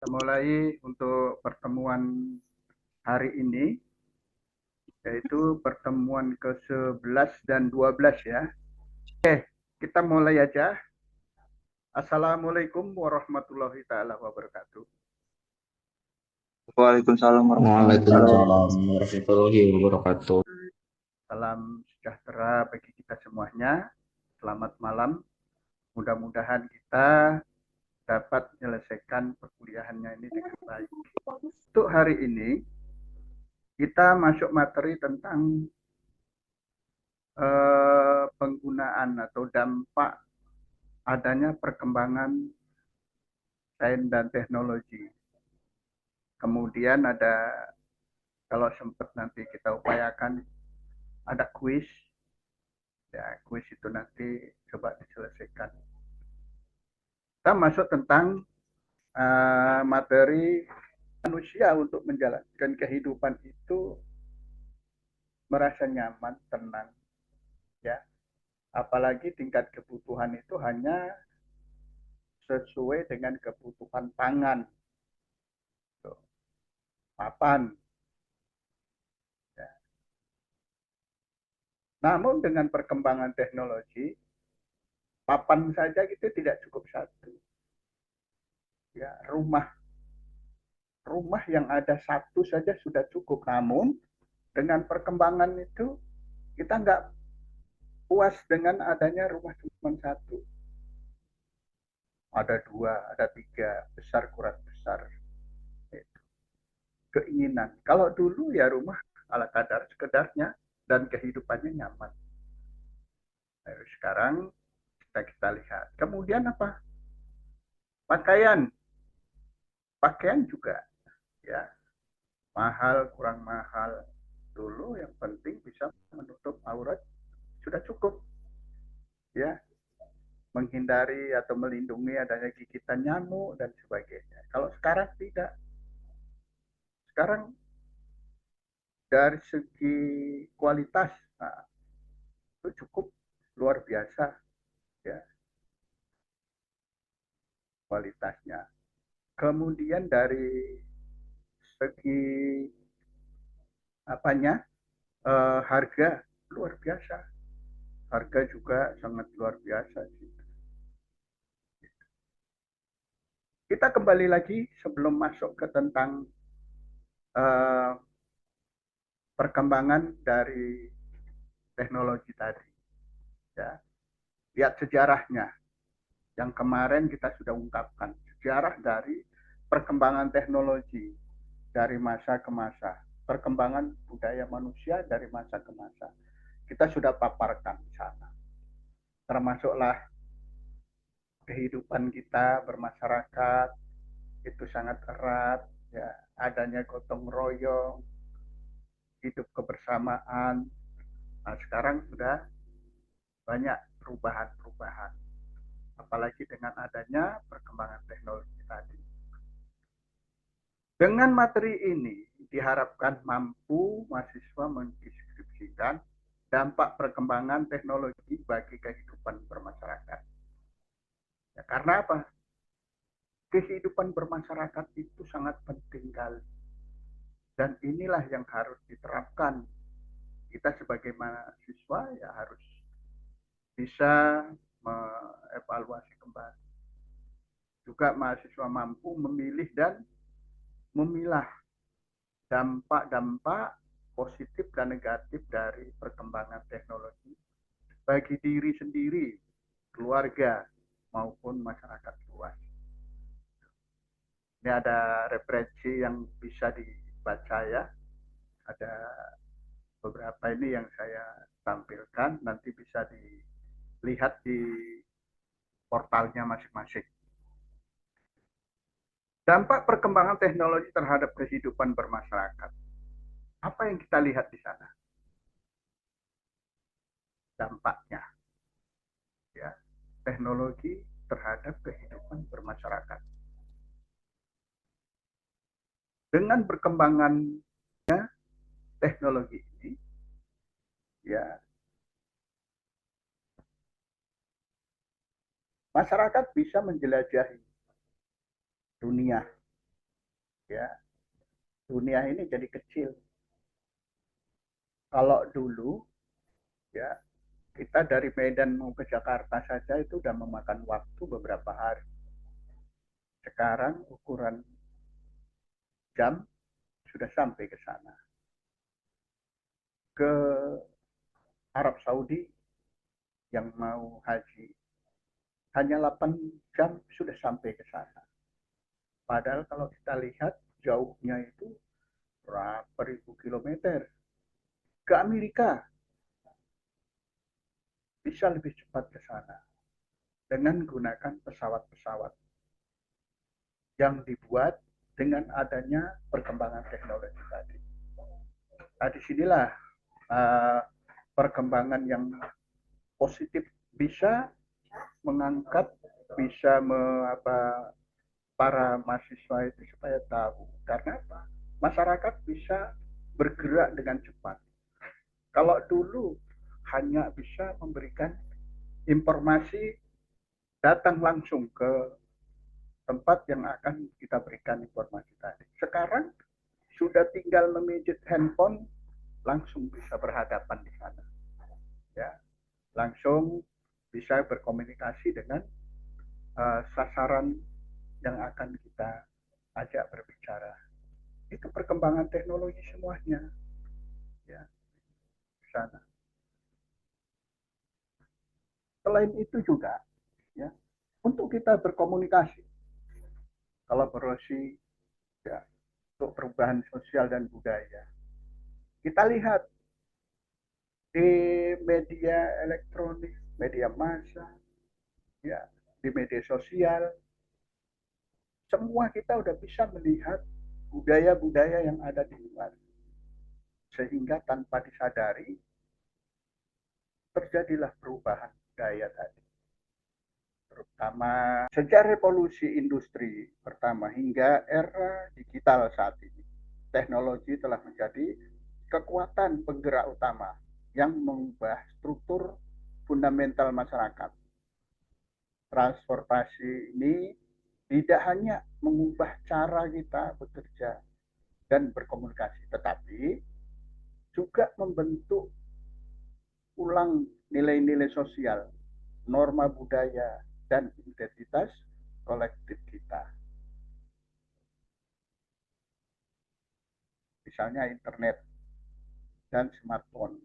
Kita mulai untuk pertemuan hari ini, yaitu pertemuan ke-11 dan 12 ya. Oke, kita mulai aja. Assalamualaikum warahmatullahi taala wabarakatuh. Waalaikumsalam warahmatullahi wabarakatuh. Waalaikumsalam warahmatullahi wabarakatuh. Salam sejahtera bagi kita semuanya. Selamat malam. Mudah-mudahan kita dapat menyelesaikan perkuliahannya ini dengan baik. Untuk hari ini, kita masuk materi tentang penggunaan atau dampak adanya perkembangan sains dan teknologi. Kemudian ada, kalau sempat nanti kita upayakan, ada kuis. Ya, kuis itu nanti coba diselesaikan. Kita masuk tentang materi manusia untuk menjalankan kehidupan itu merasa nyaman, tenang, ya. Apalagi tingkat kebutuhan itu hanya sesuai dengan kebutuhan pangan, papan. Ya. Namun dengan perkembangan teknologi, papan saja itu tidak cukup satu. Ya, rumah yang ada satu saja sudah cukup. Namun dengan perkembangan itu kita nggak puas dengan adanya rumah cuma satu. Ada dua, ada tiga, besar kurang besar. Keinginan. Kalau dulu ya rumah ala kadar sekedarnya dan kehidupannya nyaman. Sekarang kita lihat. Kemudian apa? Pakaian. Pakaian juga ya mahal kurang mahal. Dulu yang penting bisa menutup aurat sudah cukup ya, menghindari atau melindungi adanya gigitan nyamuk dan sebagainya. Kalau sekarang tidak. Sekarang dari segi kualitas, nah, itu cukup luar biasa ya kualitasnya. Kemudian dari segi apanya, harga luar biasa. Harga juga sangat luar biasa sih. Kita kembali lagi sebelum masuk ke tentang uh, perkembangan dari teknologi tadi. Ya, lihat sejarahnya. Yang kemarin kita sudah ungkapkan sejarah dari perkembangan teknologi dari masa ke masa, perkembangan budaya manusia dari masa ke masa. Kita sudah paparkan di sana. Termasuklah kehidupan kita bermasyarakat itu sangat erat, ya adanya gotong royong, hidup kebersamaan. Nah, sekarang sudah banyak perubahan-perubahan, apalagi dengan adanya perkembangan teknologi tadi. Dengan materi ini diharapkan mampu mahasiswa mendeskripsikan dampak perkembangan teknologi bagi kehidupan bermasyarakat. Ya, karena apa? Kehidupan bermasyarakat itu sangat penting kali. Dan inilah yang harus diterapkan. Kita sebagai mahasiswa ya harus bisa mengevaluasi kembali. Juga mahasiswa mampu memilih dan memilah dampak-dampak positif dan negatif dari perkembangan teknologi bagi diri sendiri, keluarga, maupun masyarakat luas. Ini ada referensi yang bisa dibaca ya. Ada beberapa ini yang saya tampilkan, nanti bisa dilihat di portalnya masing-masing. Dampak perkembangan teknologi terhadap kehidupan bermasyarakat. Apa yang kita lihat di sana? Dampaknya, ya, teknologi terhadap kehidupan bermasyarakat. Dengan berkembangannya teknologi ini, ya, masyarakat bisa menjelajahi dunia ya dunia ini jadi kecil. Kalau dulu ya kita dari Medan mau ke Jakarta saja itu udah memakan waktu beberapa hari. Sekarang ukuran jam sudah sampai ke sana. Ke Arab Saudi yang mau haji hanya 8 jam sudah sampai ke sana. Padahal kalau kita lihat jauhnya itu berapa ribu kilometer. Ke Amerika bisa lebih cepat ke sana dengan menggunakan pesawat-pesawat yang dibuat dengan adanya perkembangan teknologi tadi. Nah, disinilah perkembangan yang positif bisa mengangkat, bisa para mahasiswa itu supaya tahu. Karena apa? Masyarakat bisa bergerak dengan cepat. Kalau dulu hanya bisa memberikan informasi, datang langsung ke tempat yang akan kita berikan informasi tadi. Sekarang sudah tinggal memijit handphone, langsung bisa berhadapan di sana. Ya, langsung bisa berkomunikasi dengan sasaran yang akan kita ajak berbicara. Itu perkembangan teknologi semuanya. Ya, di sana. Selain itu juga, ya, untuk kita berkomunikasi, kolaborasi, ya, untuk perubahan sosial dan budaya. Kita lihat di media elektronik, media massa, ya, di media sosial, semua kita udah bisa melihat budaya-budaya yang ada di luar. Sehingga tanpa disadari, terjadilah perubahan budaya tadi. Terutama sejak revolusi industri pertama hingga era digital saat ini. Teknologi telah menjadi kekuatan penggerak utama yang mengubah struktur fundamental masyarakat. Transportasi ini tidak hanya mengubah cara kita bekerja dan berkomunikasi, tetapi juga membentuk ulang nilai-nilai sosial, norma budaya, dan identitas kolektif kita. Misalnya internet dan smartphone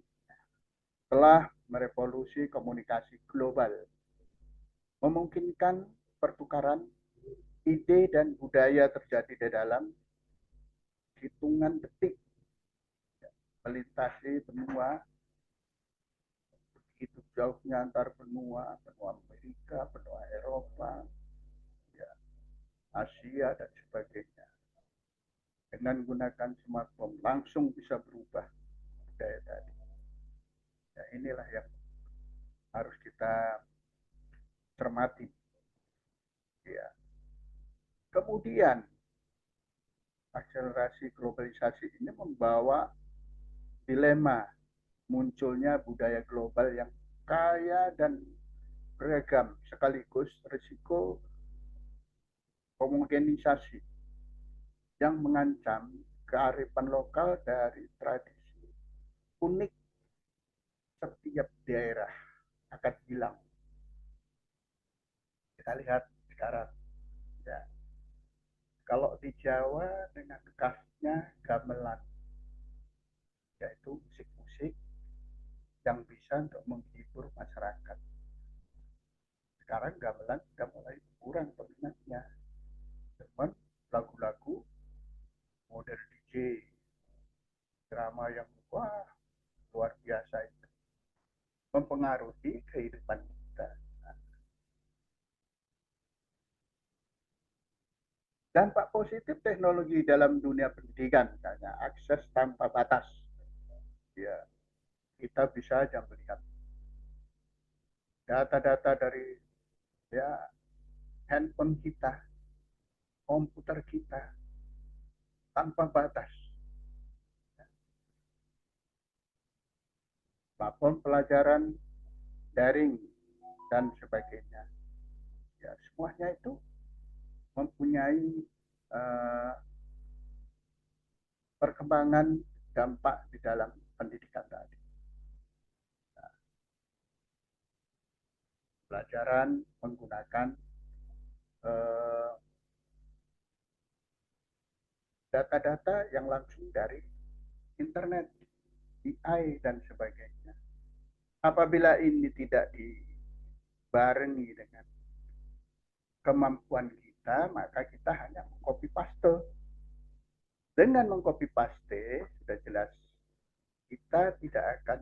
telah merevolusi komunikasi global, memungkinkan pertukaran ide dan budaya terjadi di dalam hitungan detik, melintasi benua, begitu jauhnya antar benua, benua Amerika, benua Eropa, ya, Asia, dan sebagainya. Dengan menggunakan smartphone langsung bisa berubah budaya tadi. Ya, inilah yang harus kita cermati. Ya. Kemudian akselerasi globalisasi ini membawa dilema munculnya budaya global yang kaya dan beragam, sekaligus risiko homogenisasi yang mengancam kearifan lokal dari tradisi unik setiap daerah akan hilang. Kita lihat sekarang, ya, kalau di Jawa dengan khasnya gamelan, yaitu musik-musik yang bisa untuk menghibur masyarakat. Sekarang gamelan sudah mulai kurang peminatnya. Cuman lagu-lagu modern DJ, drama yang wah luar biasa itu mempengaruhi kehidupan kita. Dampak positif teknologi dalam dunia pendidikan, misalnya akses tanpa batas. Ya, kita bisa aja melihat data-data dari, ya, handphone kita, komputer kita tanpa batas. Platform pelajaran daring dan sebagainya. Ya, semuanya itu mempunyai perkembangan dampak di dalam pendidikan tadi. Nah, pelajaran menggunakan data-data yang langsung dari internet, AI, dan sebagainya. Apabila ini tidak dibarengi dengan kemampuan kita, maka kita hanya mengcopy paste. Dengan mengcopy paste, sudah jelas kita tidak akan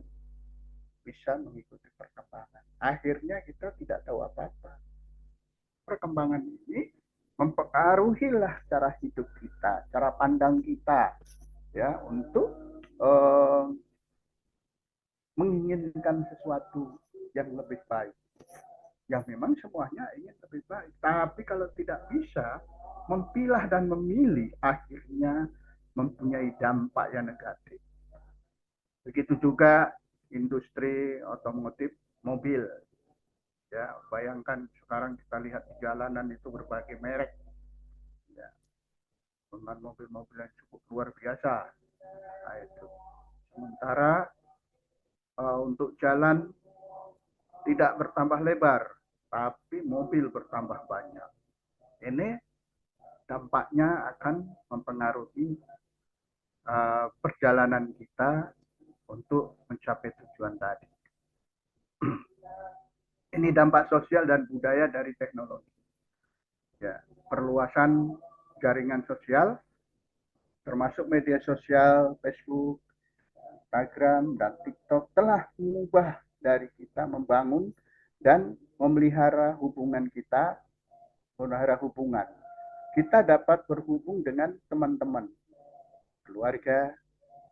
bisa mengikuti perkembangan. Akhirnya kita tidak tahu apa-apa. Perkembangan ini mempengaruhilah cara hidup kita, cara pandang kita, ya, untuk menginginkan sesuatu yang lebih baik. Yang memang semuanya ingin lebih baik. Tapi kalau tidak bisa memilah dan memilih, akhirnya mempunyai dampak yang negatif. Begitu juga industri otomotif mobil. Ya, bayangkan sekarang kita lihat di jalanan itu berbagai merek. Ya, dengan mobil-mobil yang cukup luar biasa. Nah, itu. Sementara untuk jalan tidak bertambah lebar, tapi mobil bertambah banyak. Ini dampaknya akan mempengaruhi perjalanan kita untuk mencapai tujuan tadi. Ini dampak sosial dan budaya dari teknologi. Ya, perluasan jaringan sosial, termasuk media sosial, Facebook, Instagram, dan TikTok telah mengubah dari kita membangun dan memelihara hubungan kita, memelihara hubungan. Kita dapat berhubung dengan teman-teman, keluarga,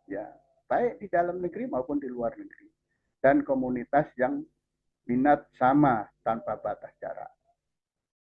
ya, baik di dalam negeri maupun di luar negeri, dan komunitas yang minat sama tanpa batas jarak.